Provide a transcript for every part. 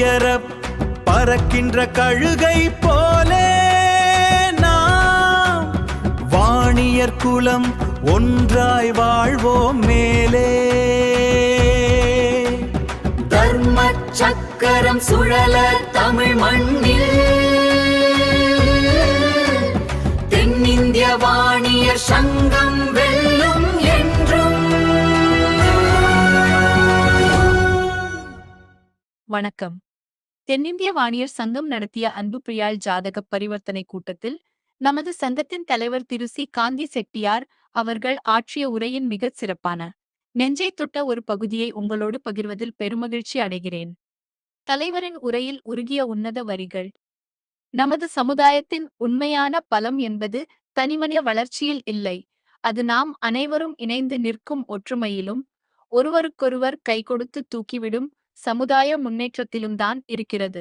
உயர பறக்கின்ற கழுகை போலே நாம் வாணியர் குலம் ஒன்றாய் வாழ்வோம் மேலே. தர்ம சக்கரம் சுழல தமிழ் மண்ணில் தென்னிந்திய வாணியர் சங்கம் வெல்லும் என்றும். வணக்கம். தென்னிந்திய வாணியர் சங்கம் நடத்திய அன்பு பிரியாள் ஜாதக பரிவர்த்தனை கூட்டத்தில் நமது சங்கத்தின் தலைவர் திரு சி. காந்தி செட்டியார் அவர்கள் ஆற்றிய உரையின் மிகச் சிறப்பான நெஞ்சை தொட்ட ஒரு பகுதியை உங்களோடு பகிர்வதில் பெருமகிழ்ச்சி அடைகிறேன். தலைவரின் உரையில் உருகிய உன்னத வரிகள். நமது சமுதாயத்தின் உண்மையான பலம் என்பது தனிமனித வளர்ச்சியில் இல்லை, அது நாம் அனைவரும் இணைந்து நிற்கும் ஒற்றுமையிலும் ஒருவருக்கொருவர் கை கொடுத்து தூக்கிவிடும் சமுதாய முன்னேற்றத்திலும் தான் இருக்கிறது.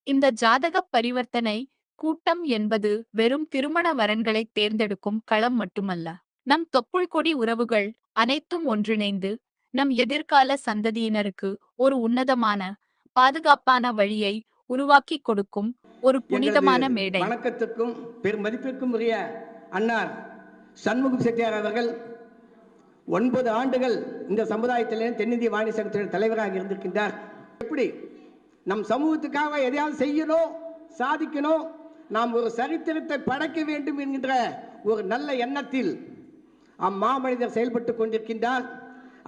இந்த ஜாதக பரிவர்த்தனை கூட்டம் என்பது வெறும் திருமண வரன்களை தேர்ந்தெடுக்கும் களம் மட்டுமல்ல. நம் தொப்புள் கொடி உறவுகள் அனைத்தும் ஒன்றிணைந்து நம் எதிர்கால சந்ததியினருக்கு ஒரு உன்னதமான பாதுகாப்பான வழியை உருவாக்கி கொடுக்கும் ஒரு புனிதமான மேடை. வணக்கத்திற்கும் பெருமதிப்பிற்கும் உரிய அன்னார் சண்முகம் செட்டியார் அவர்கள் 9 ஆண்டுகள் இந்த சமுதாயத்திலே தென்னிந்திய வாணியர் சங்கத்தின் தலைவராக இருந்திருக்கின்றார். எப்படி நம் சமூகத்துக்காக எதையாவது செய்யணும், சாதிக்கணும், நாம் ஒரு சரித்திரத்தை படைக்க வேண்டும் என்கின்ற ஒரு நல்ல எண்ணத்தில் அம்மாமனிதர் செயல்பட்டு கொண்டிருக்கின்றார்.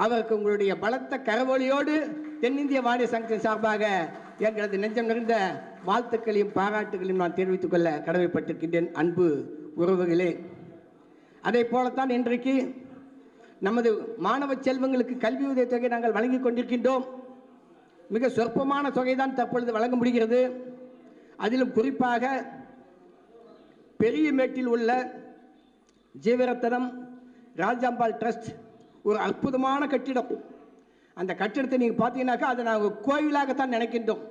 அவருக்கு உங்களுடைய பலத்த கரவொலியோடு தென்னிந்திய வாணியர் சங்கத்தின் சார்பாக எங்களது நெஞ்சம் நிறைந்த வாழ்த்துக்களையும் பாராட்டுகளையும் நான் தெரிவித்துக் கொள்ள கடமைப்பட்டிருக்கின்றேன். அன்பு உறவுகளே, அதே போலத்தான் இன்றைக்கு நமது மாணவ செல்வங்களுக்கு கல்வி உதவித்தொகை நாங்கள் வழங்கி கொண்டிருக்கின்றோம். மிக சொற்பமான தொகை தான் தற்பொழுது வழங்க முடிகிறது. அதிலும் குறிப்பாக பெரியமேட்டில் உள்ள ஜீவரத்தனம் ராஜாம்பாள் ட்ரஸ்ட் ஒரு அற்புதமான கட்டிடம். அந்த கட்டிடத்தை நீங்கள் பார்த்தீங்கன்னாக்கா அதை நாங்கள் கோவிலாகத்தான் நினைக்கின்றோம்.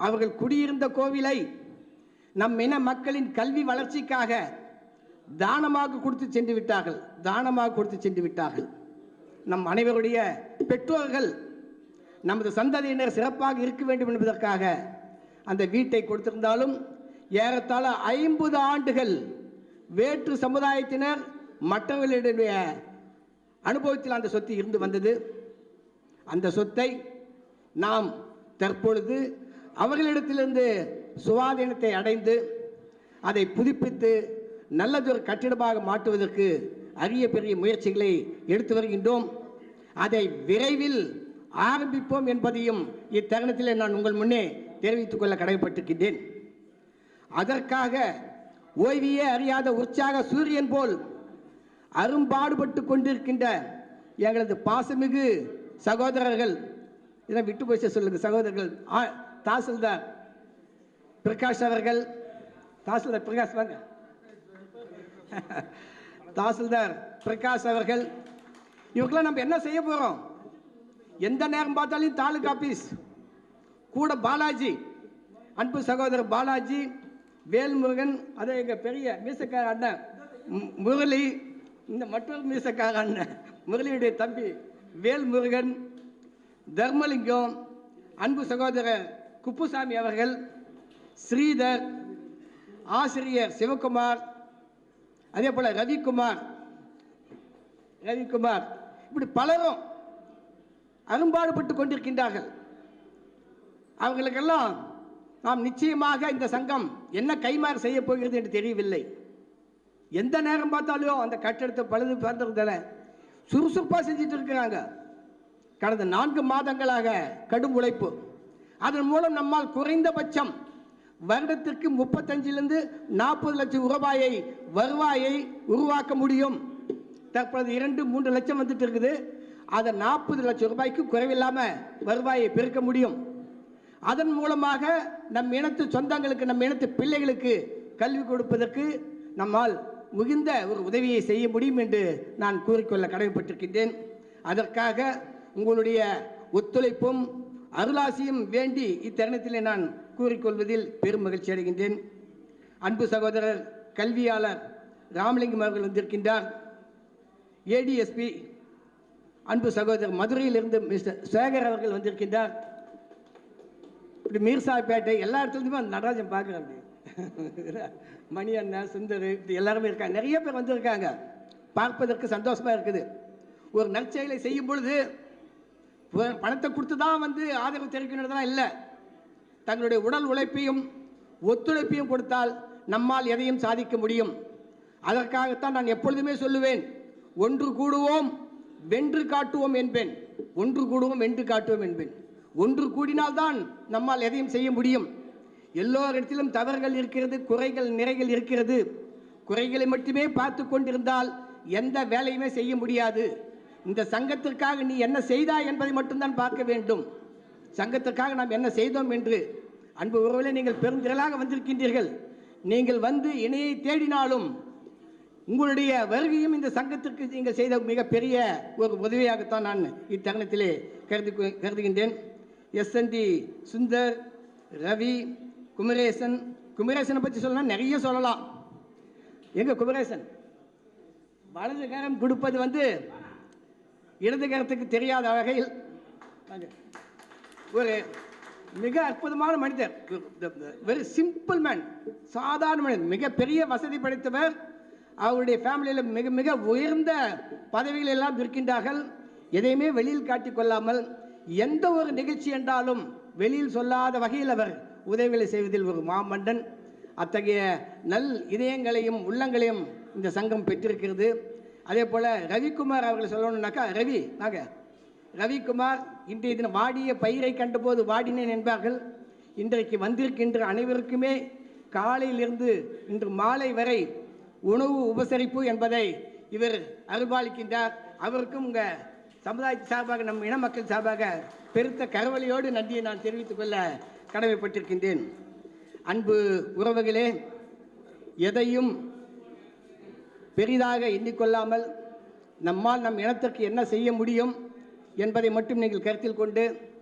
அவர்கள் குடியிருந்த கோவிலை நம் இன மக்களின் கல்வி வளர்ச்சிக்காக தானமாக கொடுத்து சென்று விட்டார்கள். நம் அனைவருடைய பெற்றோர்கள் நமது சந்ததியினர் சிறப்பாக இருக்க வேண்டும் என்பதற்காக அந்த வீட்டை கொடுத்திருந்தாலும் ஏறத்தாழ 50 ஆண்டுகள் வேற்று சமுதாயத்தினர் மற்றவர்களுடைய அனுபவத்தில் அந்த சொத்து இருந்து வந்தது. அந்த சொத்தை நாம் தற்பொழுது அவர்களிடத்திலிருந்து சுவாதீனத்தை அடைந்து அதை புதுப்பித்து நல்லதொரு கட்டிடமாக மாற்றுவதற்கு அரிய பெரிய முயற்சிகளை எடுத்து வருகின்றோம். அதை விரைவில் ஆரம்பிப்போம் என்பதையும் இத்தருணத்தில் நான் உங்கள் முன்னே தெரிவித்துக் கொள்ள கடமைப்பட்டிருக்கின்றேன். அதற்காக ஓய்வியே அறியாத உற்சாக சூரியன் போல் அரும்பாடுபட்டு கொண்டிருக்கின்ற எங்களது பாசமிகு சகோதரர்கள், இதை விட்டு போய் சொல்லுங்க சகோதரர்கள், தாசில்தார் பிரகாஷ் அவர்கள், தாசில்தார் பிரகாஷ் வாங்க, தாசில்தார் பிரகாஷ் அவர்கள், இவர்களாம் நம்ம என்ன செய்ய போறோம்? எந்த நேரம் பார்த்தாலும் தாலுகா ஆபீஸ் கூட பாலாஜி, அன்பு சகோதரர் பாலாஜி, வேல்முருகன், அதே எங்க பெரிய மீசக்கார அண்ணன் முரளி, இந்த மற்றொரு மீசக்கார அண்ணன் முரளியுடைய தம்பி வேல்முருகன், தர்மலிங்கம், அன்பு சகோதரர் குப்புசாமி அவர்கள், ஸ்ரீதர், ஆசிரியர் சிவகுமார், அதே போல ரவிக்குமார், இப்படி பலரும் அரும்பாடுபட்டு கொண்டிருக்கின்றார்கள். அவர்களுக்கெல்லாம் நாம் நிச்சயமாக இந்த சங்கம் என்ன கைமாறு செய்ய போகிறது என்று தெரியவில்லை. எந்த நேரம் பார்த்தாலும் அந்த கட்டிடத்தை பழுது பார்த்துறதால சுறுசுறுப்பாக செஞ்சுட்டு இருக்கிறாங்க. கடந்த 4 மாதங்களாக கடும் உழைப்பு. அதன் மூலம் நம்மால் குறைந்தபட்சம் வருடத்திற்கு 35 - 40 லட்சம் ரூபாயை வருவாயை உருவாக்க முடியும். தற்போது 2-3 லட்சம் வந்துட்டு இருக்குது. அதை 40 லட்சம் ரூபாய்க்கு குறைவில்லாமல் வருவாயை பெருக்க முடியும். அதன் மூலமாக நம் இனத்து சொந்தங்களுக்கு, நம் இனத்து பிள்ளைகளுக்கு கல்வி கொடுப்பதற்கு நம்மால் மிகுந்த ஒரு உதவியை செய்ய முடியும் என்று நான் கூறிக்கொள்ள கடமைப்பட்டிருக்கின்றேன். அதற்காக உங்களுடைய ஒத்துழைப்பும் அருளாசியும் வேண்டி இத்தருணத்திலே நான் கூறிக்கொள்வதில் பெரும் மகிழ்ச்சி அடைகின்றேன். அன்பு சகோதரர் கல்வியாளர் ராமலிங்கம் அவர்கள் வந்திருக்கின்றார். ஏடிஎஸ்பி அன்பு சகோதரர் மதுரையிலிருந்து மிஸ்டர் சேகர் அவர்கள் வந்திருக்கின்றார். இப்படி மீர்சாப்பேட்டை எல்லா இடத்துலையுமே அந்த நடராஜன் பார்க்குறேன். அப்படி மணி அண்ணன், சுந்தர், இப்படி எல்லாருமே இருக்காங்க. நிறைய பேர் வந்திருக்காங்க. பார்ப்பதற்கு சந்தோஷமாக இருக்குது. ஒரு நற்செயலை செய்யும் பொழுது பணத்தை கொடுத்து தான் ஆதரவு தெரிவிக்கணுன்றதெல்லாம் இல்லை. தங்களுடைய உடல் உழைப்பையும் ஒத்துழைப்பையும் கொடுத்தால் நம்மால் எதையும் சாதிக்க முடியும். அதற்காகத்தான் நான் எப்பொழுதுமே சொல்லுவேன், ஒன்று கூடுவோம் வென்று காட்டுவோம் என்பேன். ஒன்று கூடுவோம் வென்று காட்டுவோம் என்பேன். ஒன்று கூடினால்தான் நம்மால் எதையும் செய்ய முடியும். எல்லோரிடத்திலும் தவறுகள் இருக்கிறது, குறைகள் நிறைகள் இருக்கிறது. குறைகளை மட்டுமே பார்த்து கொண்டிருந்தால் எந்த வேலையுமே செய்ய முடியாது. இந்த சங்கத்திற்காக நீ என்ன செய்தாய் என்பதை மட்டும்தான் பார்க்க வேண்டும். சங்கத்திற்காக நாம் என்ன செய்தோம் என்று. அன்பு உறவுகளே, நீங்கள் பெருந்திரளாக வந்திருக்கின்றீர்கள். நீங்கள் இணையை தேடினாலும் உங்களுடைய வருகையும் இந்த சங்கத்திற்கு நீங்கள் செய்த மிகப்பெரிய ஒரு உதவியாகத்தான் நான் இத்தருணத்திலே கருதுகின்றேன். எஸ்என்டி சுந்தர், ரவி, குமரேசனை பற்றி சொல்லலாம், நிறைய சொல்லலாம். எங்க குமரேசன் வலது கரம் கொடுப்பது இடது கரத்துக்கு தெரியாத வகையில் ஒரு மிக அற்புதமான மனிதர். வெரி சிம்பிள் மேன், சாதாரண மனிதர். மிகப்பெரிய வசதி படைத்தவர். அவருடைய ஃபேமிலியில் மிக மிக உயர்ந்த பதவிகள் எல்லாம் இருக்கின்றார்கள். எதையுமே வெளியில் காட்டிக்கொள்ளாமல் எந்த ஒரு நிகழ்ச்சி என்றாலும் வெளியில் சொல்லாத வகையில் அவர் உதவிகளை செய்வதில் ஒரு மாமண்டன். அத்தகைய நல் இதயங்களையும் உள்ளங்களையும் இந்த சங்கம் பெற்றிருக்கிறது. அதே போல் ரவிக்குமார் அவர்களை சொல்லணும்னாக்கா, ரவிக்குமார் இன்றைய தினம் வாடிய பயிரை கண்டபோது வாடினேன் என்பார்கள். இன்றைக்கு வந்திருக்கின்ற அனைவருக்குமே காலையிலிருந்து இன்று மாலை வரை உணவு உபசரிப்பு என்பதை இவர் அருள்பாலிக்கின்றார். அவருக்கும் உங்கள் சமுதாயத்தின் சார்பாக, நம் இன மக்கள் சார்பாக பெருத்த கரவழியோடு நன்றியை நான் தெரிவித்துக் கொள்ள கடமைப்பட்டிருக்கின்றேன். அன்பு உறவுகளே, எதையும் பெரிதாக எண்ணிக்கொள்ளாமல் நம்மால் நம் இனத்திற்கு என்ன செய்ய முடியும் என்பதை மட்டும் நீங்கள் கருத்தில் கொண்டு